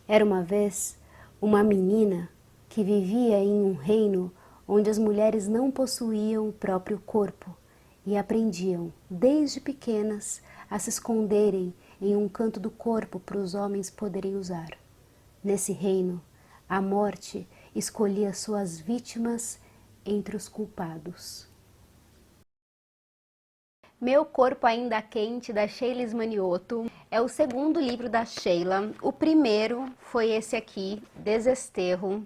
Era uma vez uma menina que vivia em um reino onde as mulheres não possuíam o próprio corpo e aprendiam, desde pequenas, a se esconderem em um canto do corpo para os homens poderem usar. Nesse reino, a morte escolhia suas vítimas entre os culpados. Meu Corpo Ainda Quente, da Sheila Ismanioto, é o segundo livro da Sheila. O primeiro foi esse aqui, Desesterro,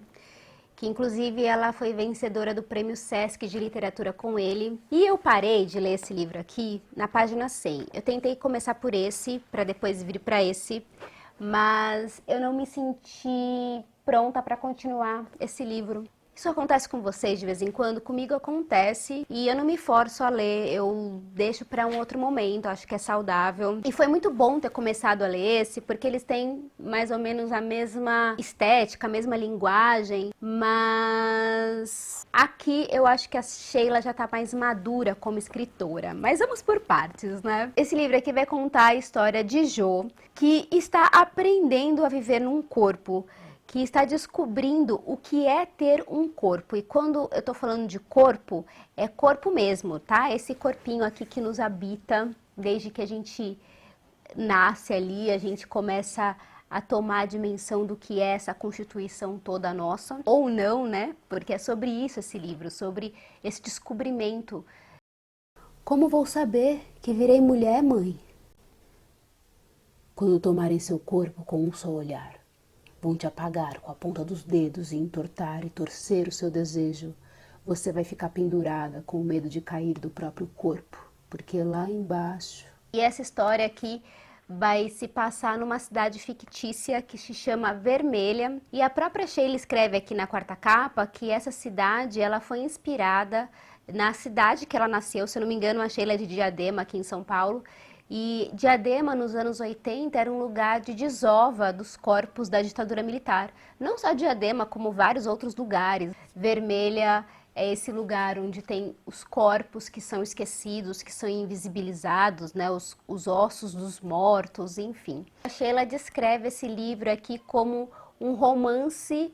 que inclusive ela foi vencedora do Prêmio Sesc de Literatura com ele. E eu parei de ler esse livro aqui na página 100. Eu tentei começar por esse, para depois vir para esse, mas eu não me senti pronta para continuar esse livro. Isso acontece com vocês de vez em quando? Comigo acontece e eu não me forço a ler, eu deixo para um outro momento, acho que é saudável. E foi muito bom ter começado a ler esse, porque eles têm mais ou menos a mesma estética, a mesma linguagem, mas aqui eu acho que a Sheila já tá mais madura como escritora. Mas vamos por partes, né? Esse livro aqui vai contar a história de Jo, que está aprendendo a viver num corpo, que está descobrindo o que é ter um corpo. E quando eu tô falando de corpo, é corpo mesmo, tá? Esse corpinho aqui que nos habita desde que a gente nasce ali, a gente começa a tomar a dimensão do que é essa constituição toda nossa. Ou não, né? Porque é sobre isso esse livro, sobre esse descobrimento. Como vou saber que virei mulher, mãe? Quando tomarem seu corpo com um só olhar. Vão te apagar com a ponta dos dedos e entortar e torcer o seu desejo. Você vai ficar pendurada com medo de cair do próprio corpo, porque lá embaixo... E essa história aqui vai se passar numa cidade fictícia que se chama Vermelha. E a própria Sheila escreve aqui na quarta capa que essa cidade ela foi inspirada na cidade que ela nasceu. Se eu não me engano, a Sheila é de Diadema, aqui em São Paulo. E Diadema, nos anos 80, era um lugar de desova dos corpos da ditadura militar. Não só Diadema, como vários outros lugares. Vermelha é esse lugar onde tem os corpos que são esquecidos, que são invisibilizados, né? Os ossos dos mortos, enfim. A Sheila descreve esse livro aqui como um romance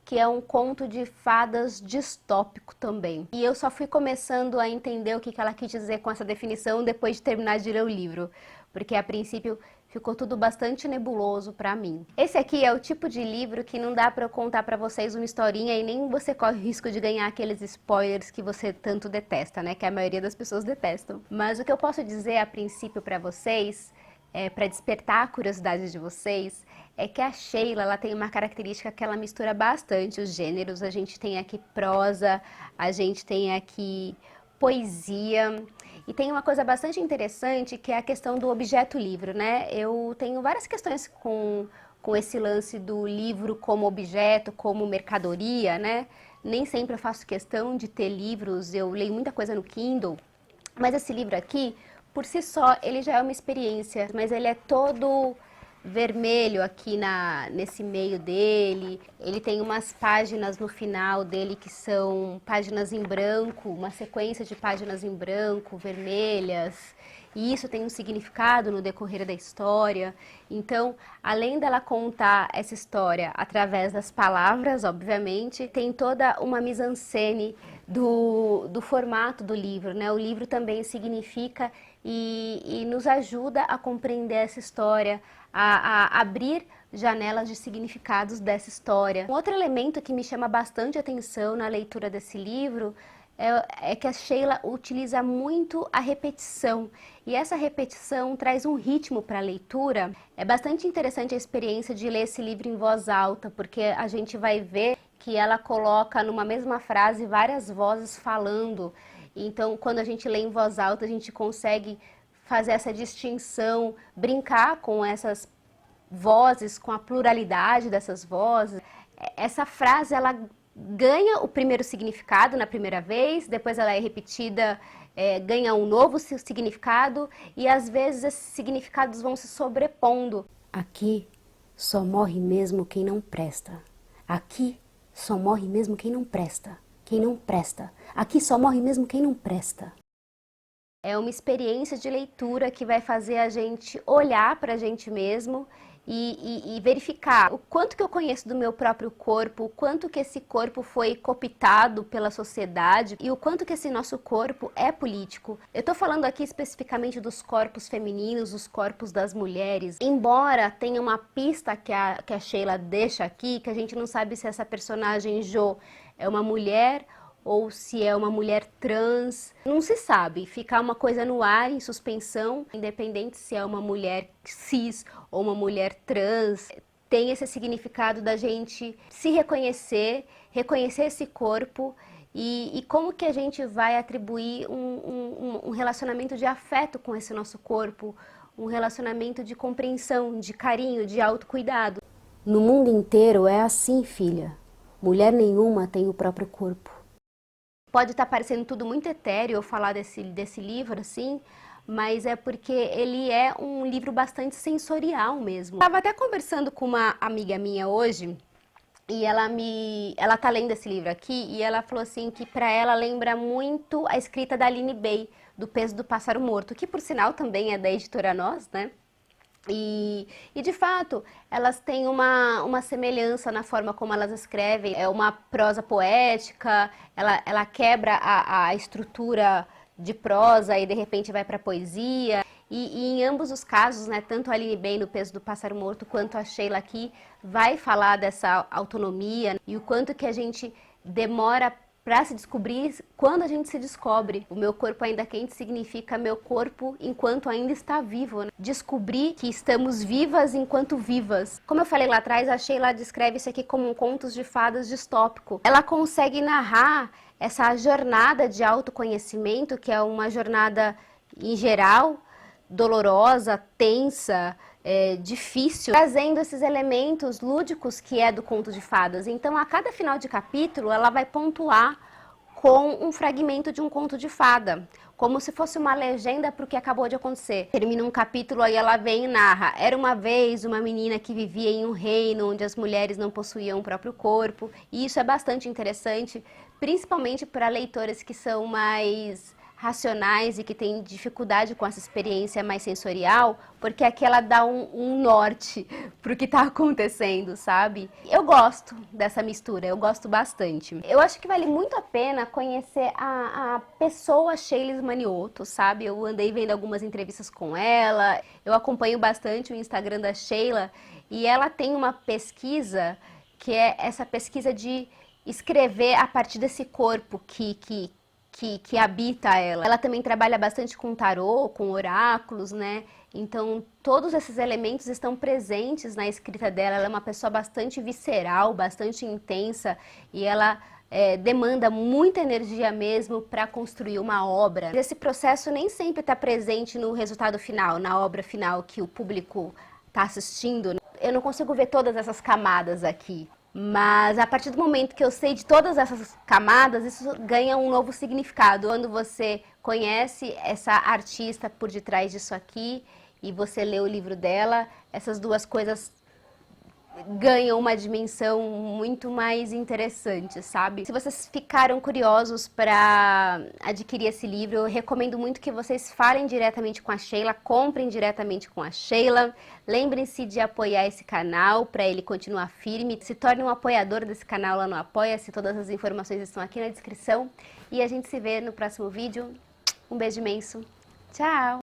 que é um conto de fadas distópico também. E eu só fui começando a entender o que ela quis dizer com essa definição depois de terminar de ler o livro, porque a princípio ficou tudo bastante nebuloso para mim. Esse aqui é o tipo de livro que não dá para eu contar para vocês uma historinha e nem você corre o risco de ganhar aqueles spoilers que você tanto detesta, né? Que a maioria das pessoas detestam. Mas o que eu posso dizer a princípio para vocês, para despertar a curiosidade de vocês, é que a Sheila ela tem uma característica que ela mistura bastante os gêneros. A gente tem aqui prosa, a gente tem aqui poesia. E tem uma coisa bastante interessante que é a questão do objeto livro, né? Eu tenho várias questões com esse lance do livro como objeto, como mercadoria, né? Nem sempre eu faço questão de ter livros, eu leio muita coisa no Kindle, mas esse livro aqui, por si só, ele já é uma experiência, mas ele é todo vermelho aqui nesse meio dele. Ele tem umas páginas no final dele que são páginas em branco, uma sequência de páginas em branco, vermelhas. E isso tem um significado no decorrer da história. Então, além dela contar essa história através das palavras, obviamente, tem toda uma mise-en-scène do formato do livro, né? O livro também significa e nos ajuda a compreender essa história, a abrir janelas de significados dessa história. Um outro elemento que me chama bastante atenção na leitura desse livro é que a Sheila utiliza muito a repetição, e essa repetição traz um ritmo para a leitura. É bastante interessante a experiência de ler esse livro em voz alta, porque a gente vai ver que ela coloca numa mesma frase várias vozes falando. Então, quando a gente lê em voz alta, a gente consegue fazer essa distinção, brincar com essas vozes, com a pluralidade dessas vozes. Essa frase, ela ganha o primeiro significado na primeira vez, depois ela é repetida, ganha um novo significado e às vezes esses significados vão se sobrepondo. Aqui só morre mesmo quem não presta. Aqui só morre mesmo quem não presta. Quem não presta. Aqui só morre mesmo quem não presta. É uma experiência de leitura que vai fazer a gente olhar para a gente mesmo e verificar o quanto que eu conheço do meu próprio corpo, o quanto que esse corpo foi cooptado pela sociedade e o quanto que esse nosso corpo é político. Eu tô falando aqui especificamente dos corpos femininos, os corpos das mulheres. Embora tenha uma pista que a Sheila deixa aqui, que a gente não sabe se essa personagem Jo é uma mulher ou se é uma mulher trans, não se sabe, fica uma coisa no ar, em suspensão, independente se é uma mulher cis ou uma mulher trans, tem esse significado da gente se reconhecer, reconhecer esse corpo e como que a gente vai atribuir um relacionamento de afeto com esse nosso corpo, um relacionamento de compreensão, de carinho, de autocuidado. No mundo inteiro é assim, filha. Mulher nenhuma tem o próprio corpo. Pode estar parecendo tudo muito etéreo eu falar desse livro, assim, mas é porque ele é um livro bastante sensorial mesmo. Estava até conversando com uma amiga minha hoje, e ela tá lendo esse livro aqui, e ela falou assim que para ela lembra muito a escrita da Aline Bay, do Peso do Pássaro Morto, que por sinal também é da editora Nós, né? E de fato, elas têm uma semelhança na forma como elas escrevem. É uma prosa poética, ela quebra a estrutura de prosa e de repente vai para poesia. E em ambos os casos, né, tanto a Aline Bay no Peso do Pássaro Morto quanto a Sheila aqui vai falar dessa autonomia e o quanto que a gente demora para se descobrir quando a gente se descobre. O meu corpo ainda quente significa meu corpo enquanto ainda está vivo, né? Descobrir que estamos vivas enquanto vivas. Como eu falei lá atrás, a Sheila descreve isso aqui como um contos de fadas distópico. Ela consegue narrar essa jornada de autoconhecimento, que é uma jornada, em geral, dolorosa, tensa, difícil, trazendo esses elementos lúdicos que é do conto de fadas. Então, a cada final de capítulo, ela vai pontuar com um fragmento de um conto de fada, como se fosse uma legenda para o que acabou de acontecer. Termina um capítulo, aí ela vem e narra: era uma vez uma menina que vivia em um reino onde as mulheres não possuíam o próprio corpo, e isso é bastante interessante, principalmente para leitoras que são mais racionais e que têm dificuldade com essa experiência mais sensorial, porque aqui ela dá um norte para o que está acontecendo, sabe? Eu gosto dessa mistura, eu gosto bastante. Eu acho que vale muito a pena conhecer a pessoa Sheila Manioto, sabe? Eu andei vendo algumas entrevistas com ela, eu acompanho bastante o Instagram da Sheila e ela tem uma pesquisa que é essa pesquisa de escrever a partir desse corpo que habita ela. Ela também trabalha bastante com tarô, com oráculos, né? Então, todos esses elementos estão presentes na escrita dela. Ela é uma pessoa bastante visceral, bastante intensa e ela demanda muita energia mesmo para construir uma obra. Esse processo nem sempre está presente no resultado final, na obra final que o público está assistindo. Eu não consigo ver todas essas camadas aqui. Mas a partir do momento que eu sei de todas essas camadas, isso ganha um novo significado. Quando você conhece essa artista por detrás disso aqui e você lê o livro dela, essas duas coisas ganham uma dimensão muito mais interessante, sabe? Se vocês ficaram curiosos para adquirir esse livro, eu recomendo muito que vocês falem diretamente com a Sheila, comprem diretamente com a Sheila. Lembrem-se de apoiar esse canal para ele continuar firme. Se torne um apoiador desse canal lá no Apoia-se, todas as informações estão aqui na descrição. E a gente se vê no próximo vídeo. Um beijo imenso. Tchau!